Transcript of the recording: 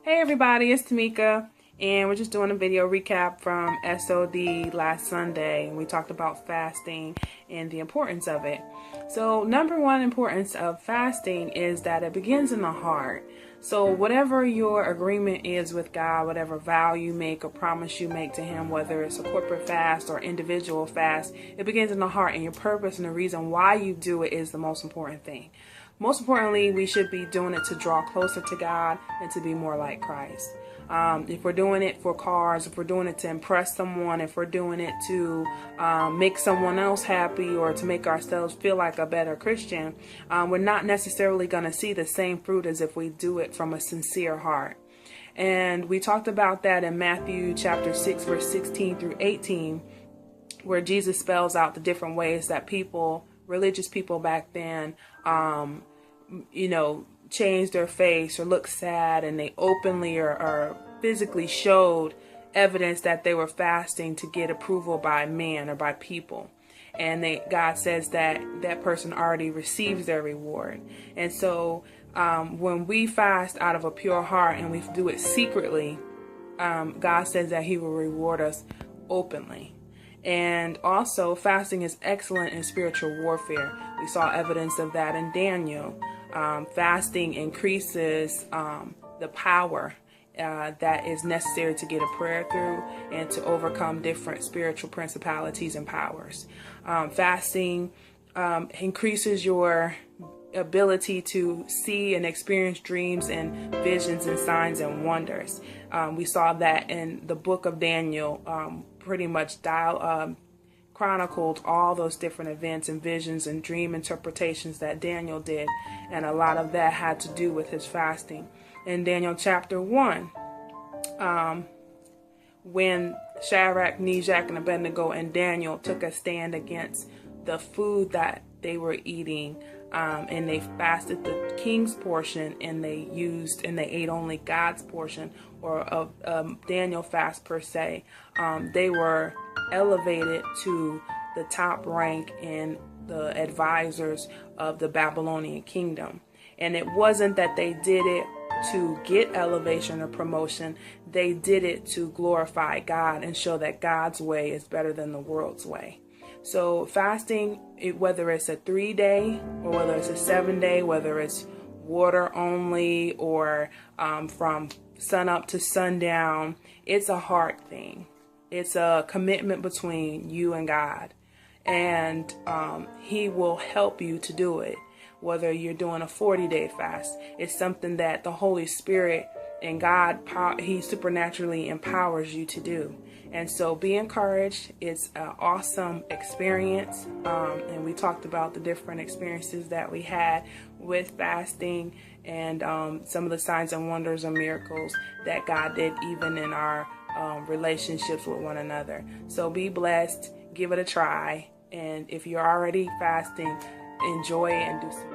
Hey everybody, it's Tamika, and we're just doing a video recap from SOD last Sunday. We talked about fasting and the importance of it. So number one importance of fasting is that it begins in the heart. So whatever your agreement is with God, whatever vow you make or promise you make to Him, whether it's a corporate fast or individual fast, it begins in the heart, and your purpose and the reason why you do it is the most important thing. Most importantly, we should be doing it to draw closer to God and to be more like Christ. If we're doing it for cars, if we're doing it to impress someone, if we're doing it to make someone else happy or to make ourselves feel like a better Christian, we're not necessarily going to see the same fruit as if we do it from a sincere heart. And we talked about that in Matthew chapter 6, verse 16 through 18, where Jesus spells out the different ways that religious people back then, changed their face or looked sad, and they openly or physically showed evidence that they were fasting to get approval by man or by people. And God says that that person already receives their reward. And so when we fast out of a pure heart and we do it secretly, God says that He will reward us openly. And also, fasting is excellent in spiritual warfare. We saw evidence of that in Daniel. Fasting increases the power that is necessary to get a prayer through and to overcome different spiritual principalities and powers. Fasting increases your ability to see and experience dreams and visions and signs and wonders. We saw that in the book of Daniel. Pretty much chronicled all those different events and visions and dream interpretations that Daniel did, and a lot of that had to do with his fasting. In Daniel chapter 1, when Shadrach, Meshach, and Abednego and Daniel took a stand against the food that they were eating, and they fasted the king's portion, and they ate only God's portion, or of Daniel fast per se. They were elevated to the top rank in the advisors of the Babylonian kingdom. And it wasn't that they did it to get elevation or promotion. They did it to glorify God and show that God's way is better than the world's way. So fasting, whether it's a 3-day or whether it's a 7-day, whether it's water only or from sun up to sundown, it's a heart thing. It's a commitment between you and God, and He will help you to do it. Whether you're doing a 40-day fast, it's something that the Holy Spirit and God, He supernaturally empowers you to do. And so be encouraged. It's an awesome experience. And we talked about the different experiences that we had with fasting and some of the signs and wonders and miracles that God did even in our relationships with one another. So be blessed. Give it a try. And if you're already fasting, enjoy it and do some